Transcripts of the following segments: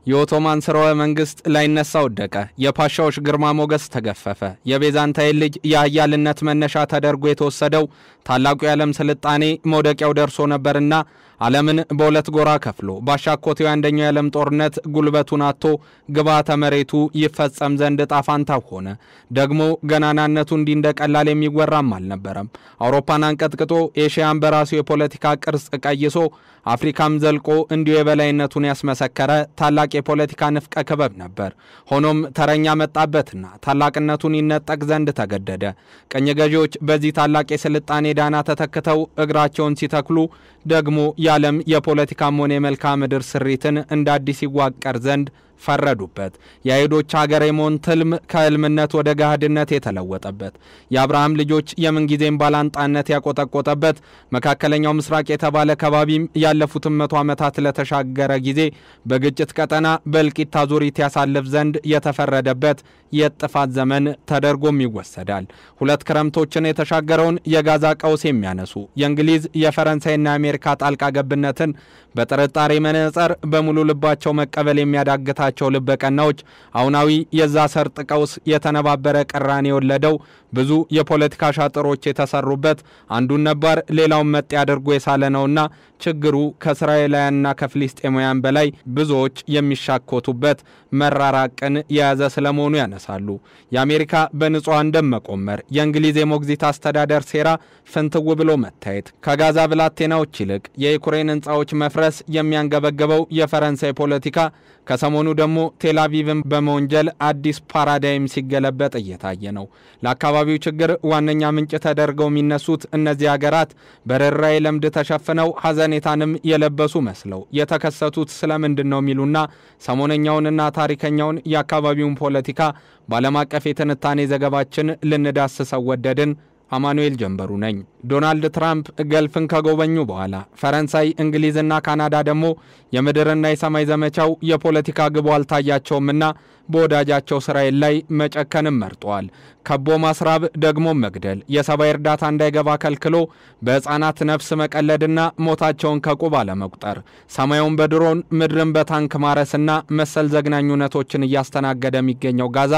የኦቶማን ስርወ መንግስት ላይነሳ ወደቀ። የፓሻዎች ግርማ ሞገስ ተገፈፈ። የቤዛንታይን ልጅ የአያልነት መነሻ ተደርጎ የተወሰደው ታላቁ የዓለም ስልጣኔ መውደቂያው ደርሶ ነበርና ዓለምን በሁለት ጎራ ከፍሎ ባሻኮቴው አንደኛው የዓለም ጦርነት ጉልበቱን አጥቶ ግባተ መሬቱ ይፈጸም ዘንድ ጣፋንታው ሆነ። ደግሞ ገናናነቱ እንዲህ እንደቀላል የሚወራም አልነበረም። አውሮፓን አንቀጥቅጦ ኤሽያን በራሱ የፖለቲካ ቅርጽ ቀይሶ አፍሪካም ዘልቆ እንዲሁ የበላይነቱን ያስመሰከረ ታላቅ የፖለቲካ ንፍቀ ክበብ ነበር። ሆኖም ተረኛ መጣበትና ታላቅነቱን ይነጠቅ ዘንድ ተገደደ። ቀኝ ገዢዎች በዚህ ታላቅ የስልጣኔ ዳና ተተክተው እግራቸውን ሲተክሉ ደግሞ የዓለም የፖለቲካም ሆነ የመልክዓ ምድር ስሪትን እንደ አዲስ ይዋቀር ዘንድ ፈረዱበት። የአይሁዶች ሀገር የመሆን ትልም ከህልምነት ወደ ጋህድነት የተለወጠበት፣ የአብርሃም ልጆች የምንጊዜም ባላንጣነት ያቆጠቆጠበት፣ መካከለኛው ምስራቅ የተባለ ከባቢም ያለፉትን 100 ዓመታት ለተሻገረ ጊዜ በግጭት ቀጠና በእልቂት አዙሪት ያሳልፍ ዘንድ የተፈረደበት የጥፋት ዘመን ተደርጎም ይወሰዳል። ሁለት ክረምቶችን የተሻገረውን የጋዛ ቀውስ የሚያነሱ የእንግሊዝ የፈረንሳይና የአሜሪካ ጣልቃ ገብነትን በጥርጣሬ መነጽር በሙሉ ልባቸው መቀበል የሚያዳግታቸው ልበቀናዎች አሁናዊ የዛ ሰርጥ ቀውስ የተነባበረ ቅራኔ የወለደው ብዙ የፖለቲካ ሻጥሮች የተሰሩበት አንዱን ነባር ሌላውን መጤ አድርጎ የሳለነውና ችግሩ ከእስራኤላውያንና ከፍልስጤማውያን በላይ ብዙዎች የሚሻኮቱበት መራራቅን የያዘ ስለመሆኑ ያነሳሉ። የአሜሪካ በንጹሃን ደም መቆመር፣ የእንግሊዝ የሞግዚት አስተዳደር ሴራ ፍንትው ብሎ መታየት፣ ከጋዛ ብላቴናዎች ይልቅ የዩክሬን ህንጻዎች መፍረስ የሚያንገበገበው የፈረንሳይ ፖለቲካ ከሰሞኑ ደግሞ ቴልአቪቭን በመወንጀል አዲስ ፓራዳይም ሲገለበጥ እየታየ ነው። ለአካባቢው ችግር ዋነኛ ምንጭ ተደርገው የሚነሱት እነዚህ ሀገራት በርራይ ለምድ ተሸፍነው ሐዘኔታንም የለበሱ መስለው የተከሰቱት ስለምንድን ነው የሚሉና ሰሞነኛውንና ታሪከኛውን የአካባቢውን ፖለቲካ በዓለም አቀፍ የትንታኔ ዘገባችን ልንዳስሰው ወደድን። አማኑኤል ጀንበሩ ነኝ። ዶናልድ ትራምፕ ገልፍን ከጎበኙ በኋላ ፈረንሳይ፣ እንግሊዝና ካናዳ ደግሞ የምድርና የሰማይ ዘመቻው የፖለቲካ ግቡ አልታያቸውምና በወዳጃቸው እስራኤል ላይ መጨከንም መርጠዋል። ከቦ ማስራብ ደግሞ መግደል፣ የሰብአዊ እርዳታ እንዳይገባ ከልክሎ በህፃናት ነፍስ መቀለድና ሞታቸውን ከቁብ አለመቁጠር፣ ሰማዩን በድሮን ምድርን በታንክ ማረስና መሰል ዘግናኙነቶችን እያስተናገደ የሚገኘው ጋዛ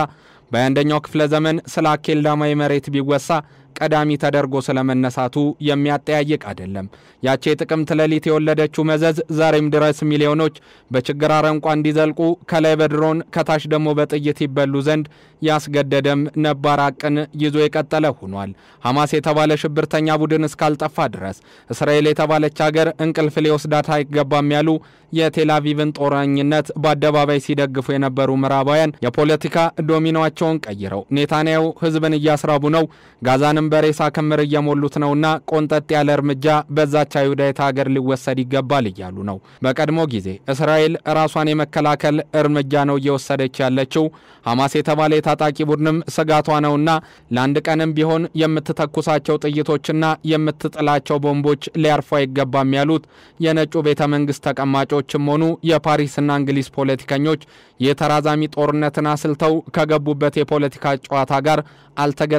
በአንደኛው ክፍለ ዘመን ስለ አኬልዳማዊ መሬት ቢወሳ ቀዳሚ ተደርጎ ስለመነሳቱ የሚያጠያይቅ አይደለም። ያቺ ጥቅምት ሌሊት የወለደችው መዘዝ ዛሬም ድረስ ሚሊዮኖች በችግር አረንቋ እንዲዘልቁ ከላይ በድሮን ከታች ደግሞ በጥይት ይበሉ ዘንድ ያስገደደም ነባር አቅን ይዞ የቀጠለ ሆኗል። ሐማስ የተባለ ሽብርተኛ ቡድን እስካልጠፋ ድረስ እስራኤል የተባለች ሀገር እንቅልፍ ሊወስዳት አይገባም ያሉ የቴልአቪቭን ጦረኝነት በአደባባይ ሲደግፉ የነበሩ ምዕራባውያን የፖለቲካ ዶሚኖዋቸውን ቀይረው ኔታንያሁ ህዝብን እያስራቡ ነው፣ ጋዛንም በሬሳ ክምር እየሞሉት ነውና ቆንጠጥ ያለ እርምጃ በዛች አይሁዳዊት ሀገር ሊወሰድ ይገባል እያሉ ነው። በቀድሞ ጊዜ እስራኤል ራሷን የመከላከል እርምጃ ነው እየወሰደች ያለችው። ሐማስ የተባለ የታጣቂ ቡድንም ስጋቷ ነውና ለአንድ ቀንም ቢሆን የምትተኩሳቸው ጥይቶችና የምትጥላቸው ቦምቦች ሊያርፉ አይገባም ያሉት የነጩ ቤተ መንግስት ተቀማጮችም ሆኑ የፓሪስና እንግሊዝ ፖለቲከኞች የተራዛሚ ጦርነትን አስልተው ከገቡበት የፖለቲካ ጨዋታ ጋር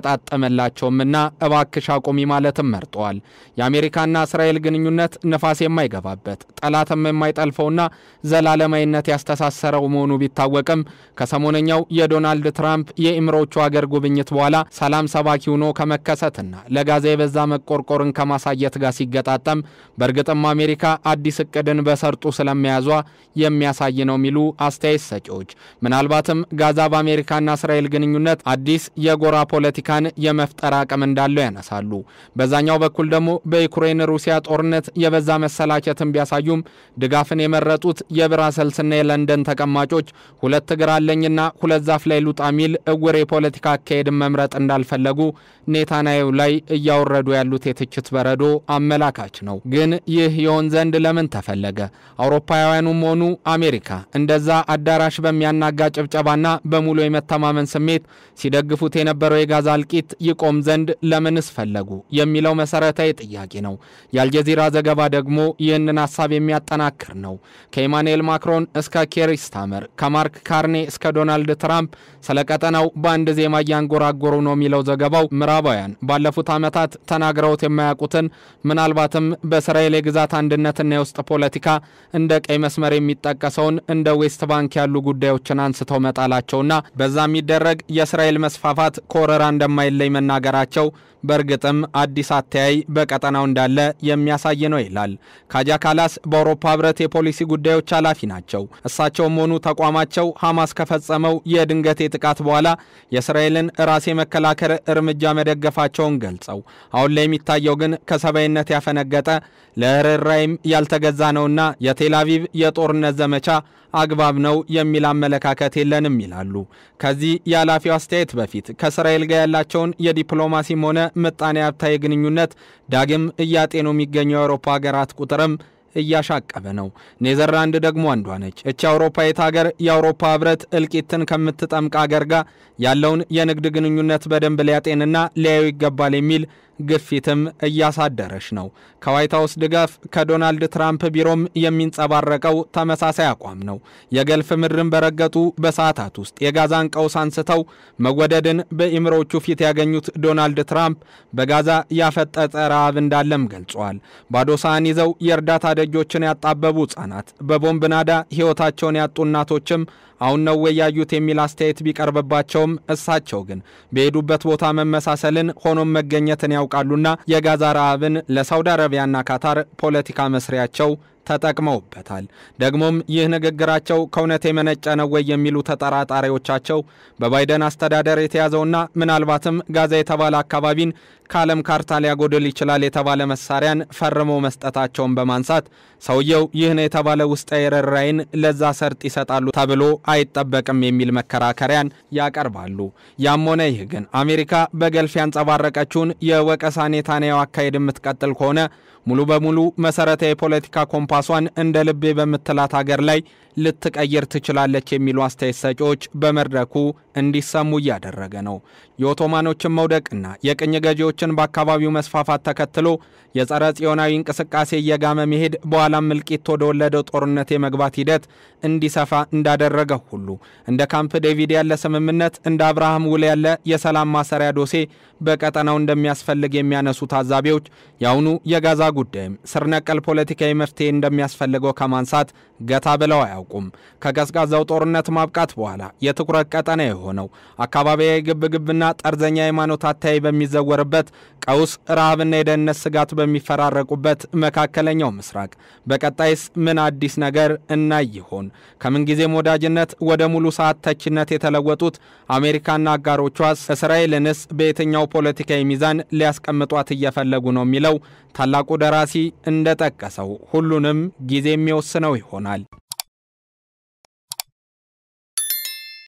አልተገጣጠመላቸውምና እባክሽ አቁሚ ማለትም መርጠዋል። የአሜሪካና እስራኤል ግንኙነት ንፋስ የማይገባበት ጠላትም የማይጠልፈውና ዘላለማዊነት ያስተሳሰረው መሆኑ ቢታወቅም ከሰሞነኛው የዶናልድ ትራምፕ የኢምሮቹ ሀገር ጉብኝት በኋላ ሰላም ሰባኪ ሆኖ ከመከሰትና ለጋዛ የበዛ መቆርቆርን ከማሳየት ጋር ሲገጣጠም በእርግጥም አሜሪካ አዲስ እቅድን በሰርጡ ስለመያዟ የሚያሳይ ነው የሚሉ አስተያየት ሰጪዎች ምናልባትም ጋዛ በአሜሪካና እስራኤል ግንኙነት አዲስ የጎራ ፖለቲካን የመፍጠር አቅም እንዳለው ያነሳሉ። በዛኛው በኩል ደግሞ በዩክሬን ሩሲያ ጦርነት የበዛ መሰላቸትን ቢያሳዩም ድጋፍን የመረጡት የብራሰልስና የለንደን ተቀማጮች ሁለት እግር አለኝና ሁለት ዛፍ ላይ ሉጣ ሚል እውር የፖለቲካ አካሄድን መምረጥ እንዳልፈለጉ ኔታንያሁ ላይ እያወረዱ ያሉት የትችት በረዶ አመላካች ነው። ግን ይህ ይሆን ዘንድ ለምን ተፈለገ? አውሮፓውያኑም ሆኑ አሜሪካ እንደዛ አዳራሽ በሚያናጋ ጭብጨባና በሙሉ የመተማመን ስሜት ሲደግፉት የነበረው የጋዛ እልቂት ይቆም ዘንድ ለምንስ ፈለጉ የሚለው መሰረታዊ ጥያቄ ነው። የአልጀዚራ ዘገባ ደግሞ ይህንን ሐሳብ የሚያጠናክር ነው። ከኢማኑኤል ማክሮን እስከ ኬር ስታርመር፣ ከማርክ ካርኔ እስከ ዶናልድ ትራምፕ ስለቀጠናው በአንድ ዜማ ያንጎራጎሩ ነው የሚለው ዘገባው ምዕራባውያን ባለፉት ዓመታት ተናግረውት የማያውቁትን ምናልባትም በእስራኤል የግዛት አንድነትና የውስጥ ፖለቲካ እንደ እንደ ቀይ መስመር የሚጠቀሰውን እንደ ዌስት ባንክ ያሉ ጉዳዮችን አንስተው መጣላቸውና በዛ የሚደረግ የእስራኤል መስፋፋት ኮረራ እንደማይለይ መናገራቸው በርግጥም አዲስ አተያይ በቀጠናው እንዳለ የሚያሳይ ነው ይላል። ካጃ ካላስ በአውሮፓ ህብረት የፖሊሲ ጉዳዮች ኃላፊ ናቸው። እሳቸውም ሆኑ ተቋማቸው ሐማስ ከፈጸመው የድንገቴ ጥቃት በኋላ የእስራኤልን ራስ የመከላከል እርምጃ መደገፋቸውን ገልጸው አሁን ላይ የሚታየው ግን ከሰባይነት ያፈነገጠ ለርህራሄም ያልተገዛ ነውና የቴል አቪቭ የጦርነት ዘመቻ አግባብ ነው የሚል አመለካከት የለንም ይላሉ። ከዚህ የኃላፊው አስተያየት በፊት ከእስራኤል ጋር ያላቸውን የዲፕሎማሲም ሆነ ምጣኔ ሀብታዊ ግንኙነት ዳግም እያጤኑ የሚገኙ የአውሮፓ ሀገራት ቁጥርም እያሻቀበ ነው። ኔዘርላንድ ደግሞ አንዷ ነች። እቺ አውሮፓዊት ሀገር የአውሮፓ ህብረት እልቂትን ከምትጠምቅ ሀገር ጋር ያለውን የንግድ ግንኙነት በደንብ ሊያጤንና ሊያዩ ይገባል የሚል ግፊትም እያሳደረች ነው። ከዋይት ሃውስ ድጋፍ ከዶናልድ ትራምፕ ቢሮም የሚንጸባረቀው ተመሳሳይ አቋም ነው። የገልፍ ምድርን በረገጡ በሰዓታት ውስጥ የጋዛን ቀውስ አንስተው መወደድን በኢምሮቹ ፊት ያገኙት ዶናልድ ትራምፕ በጋዛ ያፈጠጠ ረሃብ እንዳለም ገልጸዋል። ባዶ ሳህን ይዘው የእርዳታ ደጆችን ያጣበቡ ህጻናት፣ በቦምብ ናዳ ህይወታቸውን ያጡ እናቶችም አሁን ነው ወያዩት የሚል አስተያየት ቢቀርብባቸውም እሳቸው ግን በሄዱበት ቦታ መመሳሰልን ሆኖም መገኘትን ያውቃሉና የጋዛ ረሃብን ለሳውዲ አረቢያና ካታር ፖለቲካ መስሪያቸው ተጠቅመውበታል። ደግሞም ይህ ንግግራቸው ከእውነት የመነጨ ነው ወይ የሚሉ ተጠራጣሪዎቻቸው በባይደን አስተዳደር የተያዘውና ምናልባትም ጋዛ የተባለ አካባቢን ከዓለም ካርታ ሊያጎድል ይችላል የተባለ መሳሪያን ፈርመው መስጠታቸውን በማንሳት ሰውየው ይህ ነው የተባለ ውስጣዊ ርህራሄን ለዛ ሰርጥ ይሰጣሉ ተብሎ አይጠበቅም የሚል መከራከሪያን ያቀርባሉ። ያም ሆነ ይህ ግን አሜሪካ በገልፍ ያንጸባረቀችውን የወቀሳ ኔታንያሁ አካሄድ የምትቀጥል ከሆነ ሙሉ በሙሉ መሰረታዊ የፖለቲካ ኮምፓሷን እንደ ልቤ በመተላት ሀገር ላይ ልትቀይር ትችላለች የሚሉ አስተያየት ሰጪዎች በመድረኩ እንዲሰሙ እያደረገ ነው። የኦቶማኖችን መውደቅና የቅኝ ገዢዎችን በአካባቢው መስፋፋት ተከትሎ የጸረ ጽዮናዊ እንቅስቃሴ እየጋመ መሄድ በኋላም እልቂት ወደ ወለደው ጦርነት የመግባት ሂደት እንዲሰፋ እንዳደረገ ሁሉ እንደ ካምፕ ዴቪድ ያለ ስምምነት እንደ አብርሃም ውል ያለ የሰላም ማሰሪያ ዶሴ በቀጠናው እንደሚያስፈልግ የሚያነሱ ታዛቢዎች ያውኑ የጋዛ ጉዳይም ስር ነቀል ፖለቲካዊ መፍትሄ እንደሚያስፈልገው ከማንሳት ገታ ብለው አያውቁም። ከቀዝቃዛው ጦርነት ማብቃት በኋላ የትኩረት ቀጠና የሆነው አካባቢያዊ ግብግብና ጠርዘኛ ሃይማኖት አታይ በሚዘወርበት ቀውስ ረሃብና የደህንነት ስጋት በሚፈራረቁበት መካከለኛው ምስራቅ በቀጣይስ ምን አዲስ ነገር እናይ ይሆን? ከምን ጊዜም ወዳጅነት ወደ ሙሉ ሰዓት ተችነት የተለወጡት አሜሪካና አጋሮቿስ እስራኤልንስ በየትኛው ፖለቲካዊ ሚዛን ሊያስቀምጧት እየፈለጉ ነው የሚለው ታላቁ ደራሲ እንደጠቀሰው ሁሉንም ጊዜ የሚወስነው ይሆናል።